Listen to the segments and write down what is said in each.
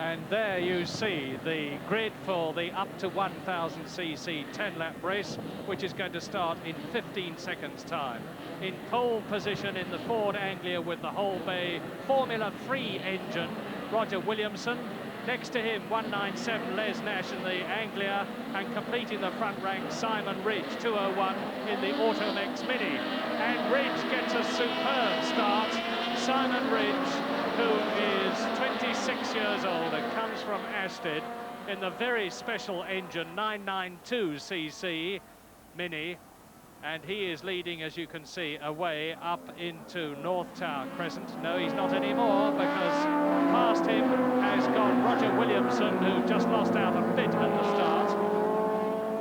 And there you see the grid for the up to 1000cc 10-lap race, which is going to start in 15 seconds' time. In pole position in the Ford Anglia with the whole bay Formula 3 engine, Roger Williamson. Next to him, 197 Les Nash in the Anglia, and completing the front rank, Simon Ridge, 201 in the Automex Mini. And Ridge gets a superb start. Simon Ridge, who is 26 years old and comes from Asted in the very special engine 992cc Mini, and he is leading, as you can see, away up into North Tower Crescent. No, he's not anymore, because past him has gone Roger Williamson, who just lost out a bit at the start.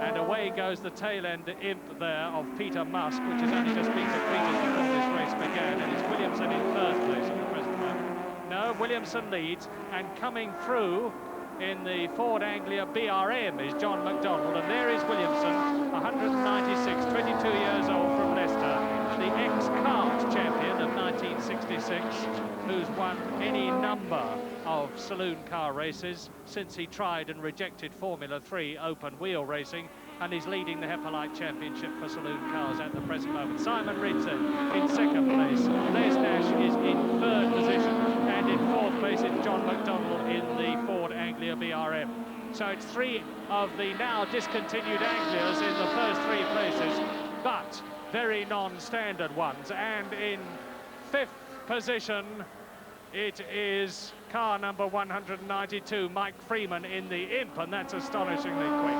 And away goes the tail-end imp there of Peter Musk, which has only just been defeated before this race began, and it's Williamson in third place at the present moment. No, Williamson leads, and coming through in the Ford Anglia BRM is John McDonald, and there is Williamson, 196, 22 years old, from Leicester, the ex-kart champion of 1966, who's won any number of saloon car races since he tried and rejected Formula 3 open wheel racing, and he's leading the Hepalite Championship for saloon cars at the present moment. Simon Ridge in second place, Les Nash is in third position, and in fourth place is John McDonald in the Ford Anglia BRM. So it's three of the now discontinued Anglias in the first three places, but very non-standard ones. And in fifth position, it is car number 192, Mike Freeman in the Imp, and that's astonishingly quick.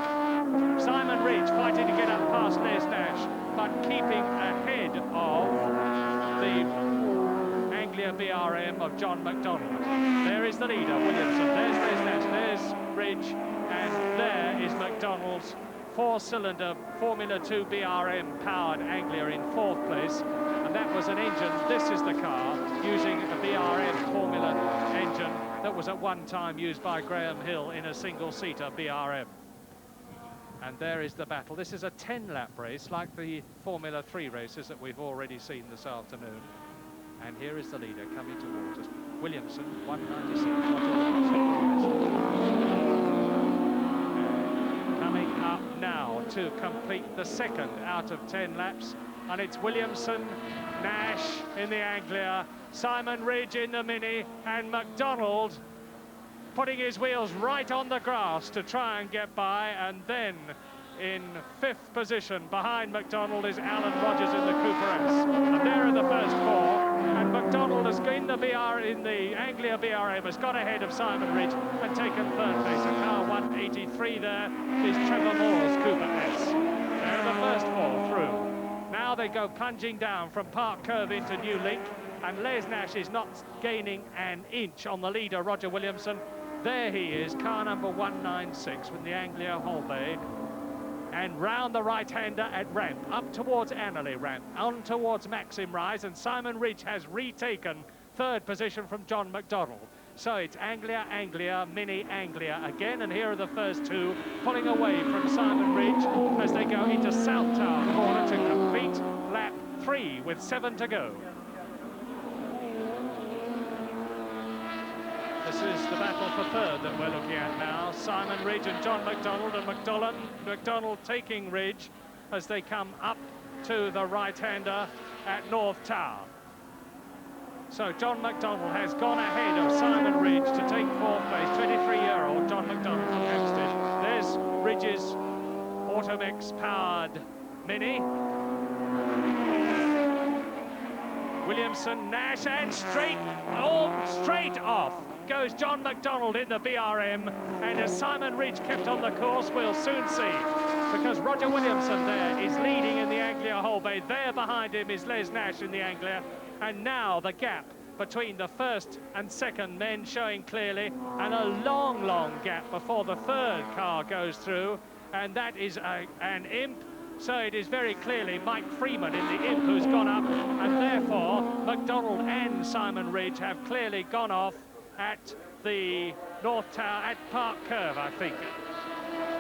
Simon Ridge fighting to get up past Les Nash, but keeping ahead of the Anglia BRM of John McDonald. There is the leader, Williamson. There's Les Nash, there's Ridge, and there is McDonald's four-cylinder Formula 2 BRM powered Anglia in fourth place. And that was an engine, this is the car, using a BRM Formula engine that was at one time used by Graham Hill in a single-seater BRM. And there is the battle. This is a 10-lap race, like the Formula 3 races that we've already seen this afternoon. And here is the leader coming towards us. Williamson, 196. Coming up now to complete the second out of 10 laps. And it's Williamson, Nash in the Anglia, Simon Ridge in the Mini, and McDonald putting his wheels right on the grass to try and get by. And then in fifth position behind McDonald is Alan Rogers in the Cooper S. And there are the first four. And McDonald has in the Anglia BRM has got ahead of Simon Ridge and taken third place. And car 183 there is Trevor Moore's Cooper S. There are the first four through. Now they go plunging down from Park Curve into New Link, and Les Nash is not gaining an inch on the leader, Roger Williamson. There he is, car number 196 with the Anglia Holbay. And round the right-hander at ramp, up towards Annerley ramp, on towards Maxim Rise, and Simon Ridge has retaken third position from John McDonald. So it's Anglia, Anglia, Mini Anglia again, and here are the first two pulling away from Simon Ridge as they go into South Tower corner to complete lap 3 with 7 to go. This is the battle for third that we're looking at now. Simon Ridge and John McDonald, and McDonald taking Ridge as they come up to the right-hander at North Tower. So John McDonald has gone ahead of Simon Ridge to take fourth place, 23-year-old John McDonald from Hampstead. There's Ridge's Automex powered Mini. Williamson, Nash, and straight off goes John McDonald in the BRM, and as Simon Ridge kept on the course, we'll soon see, because Roger Williamson there is leading in the Anglia Holbay. There behind him is Les Nash in the Anglia, and now the gap between the first and second men showing clearly, and a long gap before the third car goes through, and that is an Imp. So it is very clearly Mike Freeman in the Imp who's gone up, and therefore McDonald and Simon Ridge have clearly gone off at the North Tower at Park Curve, I think.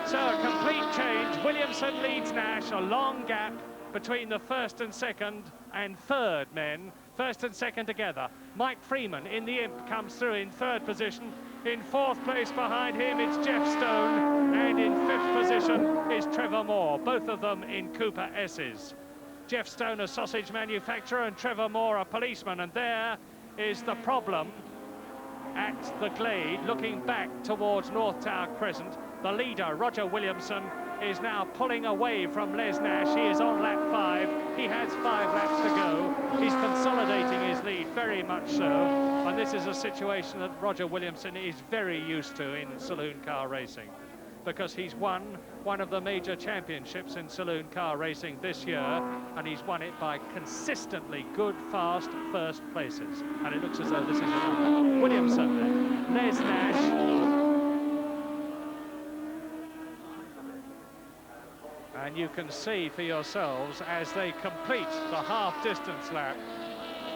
So a complete change. Williamson leads Nash, a long gap between the first and second and third men, first and second together. Mike Freeman in the Imp comes through in third position, In fourth place behind him, it's Jeff Stone. And in fifth position is Trevor Moore, both of them in Cooper S's. Jeff Stone, a sausage manufacturer, and Trevor Moore, a policeman. And there is the problem at the Glade, looking back towards North Tower Crescent. The leader, Roger Williamson, is now pulling away from Les Nash. He is on lap 5. He has 5 laps to go. He's consolidating his lead, very much so. And this is a situation that Roger Williamson is very used to in saloon car racing, because he's won one of the major championships in saloon car racing this year, and he's won it by consistently good, fast first places. And it looks as though this is Williamson then. Les Nash. And you can see for yourselves as they complete the half-distance lap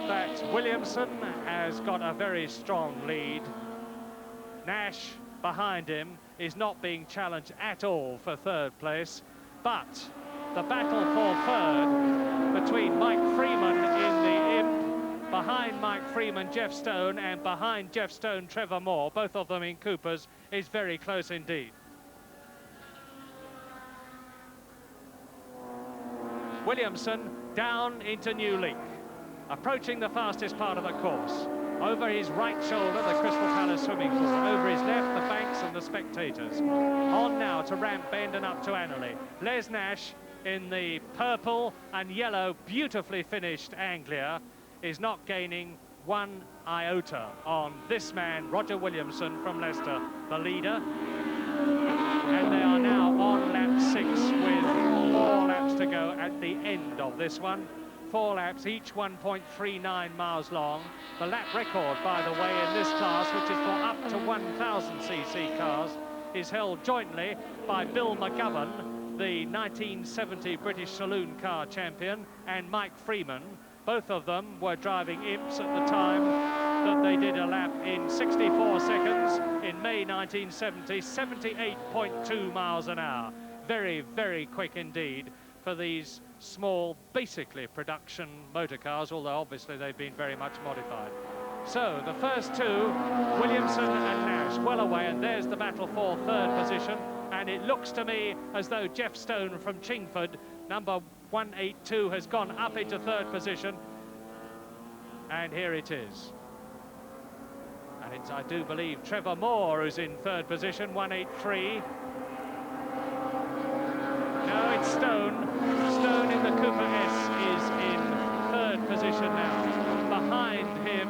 that Williamson has got a very strong lead. Nash behind him is not being challenged at all for third place, but the battle for third between Mike Freeman in the Imp, behind Mike Freeman Jeff Stone, and behind Jeff Stone Trevor Moore, both of them in Coopers, is very close indeed. Williamson down into New Link, approaching the fastest part of the course. Over his right shoulder, the Crystal Palace swimming pool. Over his left, the banks and the spectators. On now to Ramp Bend and up to Annerley. Les Nash in the purple and yellow, beautifully finished Anglia, is not gaining one iota on this man, Roger Williamson from Leicester, the leader. And they are now on lap 6 with 4 laps to go at the end of this one. 4 laps, each 1.39 miles long. The lap record, by the way, in this class, which is for up to 1,000cc cars, is held jointly by Bill McGovern, the 1970 British Saloon Car champion, and Mike Freeman. Both of them were driving Imps at the time that they did a lap in 64 seconds in May 1970, 78.2 miles an hour. Very, very quick indeed for these small, basically production motor cars, although obviously they've been very much modified. So the first two, Williamson and Nash, well away, and there's the battle for third position. And it looks to me as though Jeff Stone from Chingford, number 182, has gone up into third position. And here it is. And it's, I do believe, Trevor Moore who's in third position, 183. No, it's Stone. Stone in the Cooper S is in third position now. Behind him,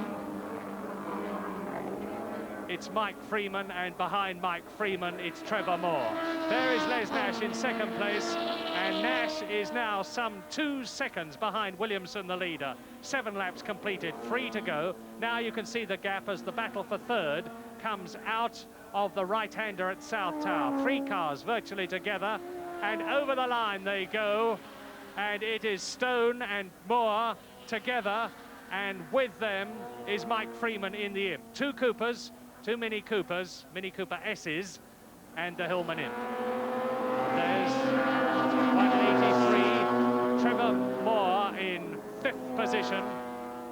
it's Mike Freeman, and behind Mike Freeman, it's Trevor Moore. There is Les Nash in second place, and Nash is now some 2 seconds behind Williamson, the leader. 7 laps completed, 3 to go. Now you can see the gap as the battle for third comes out of the right-hander at South Tower. 3 cars virtually together, and over the line they go, and it is Stone and Moore together, and with them is Mike Freeman in the Imp. 2 Coopers, 2 Mini Coopers, Mini Cooper S's, and the Hillman Imp. There's 183, Trevor Moore in 5th position,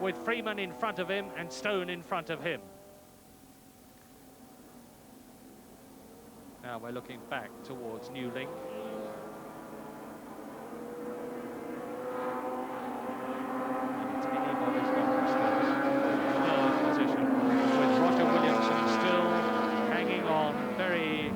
with Freeman in front of him and Stone in front of him. Now we're looking back towards New Link. And it's anybody's business. Third position, with Roger Williamson still hanging on very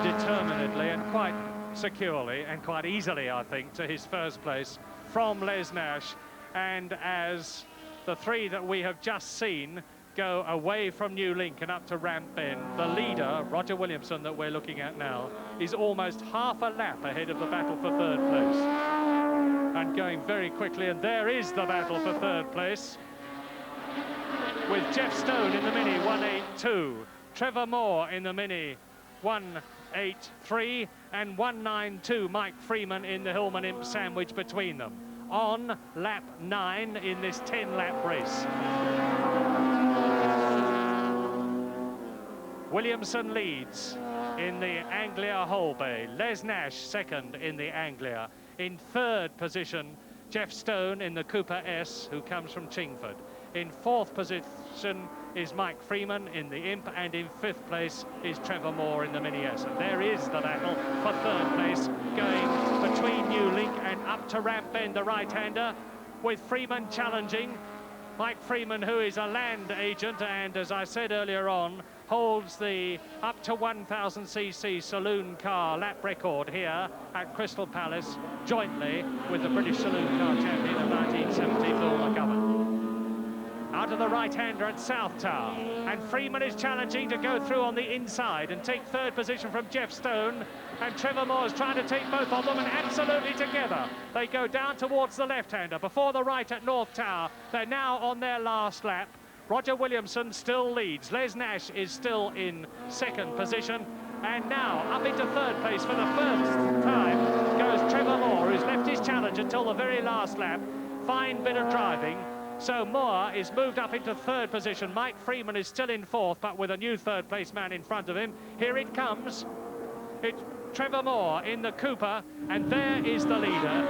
determinedly and quite securely and quite easily, I think, to his first place from Les Nash. And as the 3 that we have just seen go away from New Link and up to Ramp Bend, the leader, Roger Williamson, that we're looking at now, is almost half a lap ahead of the battle for third place. And going very quickly, and there is the battle for third place, with Jeff Stone in the Mini 182, Trevor Moore in the Mini 183, and 192 Mike Freeman in the Hillman Imp sandwich between them on lap 9 in this 10-lap race. Williamson leads in the Anglia Holbay. Les Nash second in the Anglia. In third position, Jeff Stone in the Cooper S, who comes from Chingford. In fourth position, is Mike Freeman in the Imp, and in 5th place is Trevor Moore in the Mini S. And there is the battle for 3rd place, going between New Link and up to Ramp Bend, the right-hander, with Freeman challenging. Mike Freeman, who is a land agent, and as I said earlier on, holds the up to 1,000cc saloon car lap record here at Crystal Palace, jointly with the British saloon car champion of 1970, Bill McGovern. Out of the right-hander at South Tower, and Freeman is challenging to go through on the inside and take 3rd position from Jeff Stone, and Trevor Moore is trying to take both of them, and absolutely together they go down towards the left-hander before the right at North Tower. They're now on their last lap. Roger Williamson still leads. Les Nash is still in 2nd position, and now up into 3rd place for the first time goes Trevor Moore, who's left his challenge until the very last lap. Fine bit of driving. So Moore is moved up into 3rd position. Mike Freeman is still in 4th, but with a new 3rd place man in front of him. Here it comes. It's Trevor Moore in the Cooper, and there is the leader,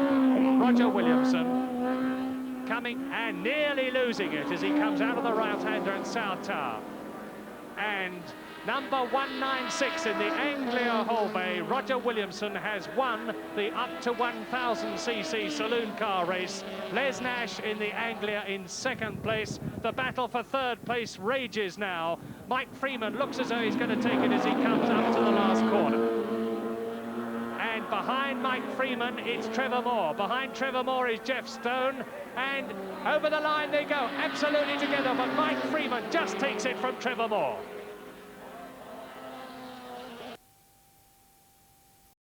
Roger Williamson, coming and nearly losing it as he comes out of the right-hander at South Tower. And number 196 in the Anglia Holbay, Roger Williamson, has won the up to 1,000cc saloon car race. Les Nash in the Anglia in 2nd place. The battle for 3rd place rages now. Mike Freeman looks as though he's going to take it as he comes up to the last corner. And behind Mike Freeman, it's Trevor Moore. Behind Trevor Moore is Jeff Stone. And over the line they go, absolutely together, but Mike Freeman just takes it from Trevor Moore.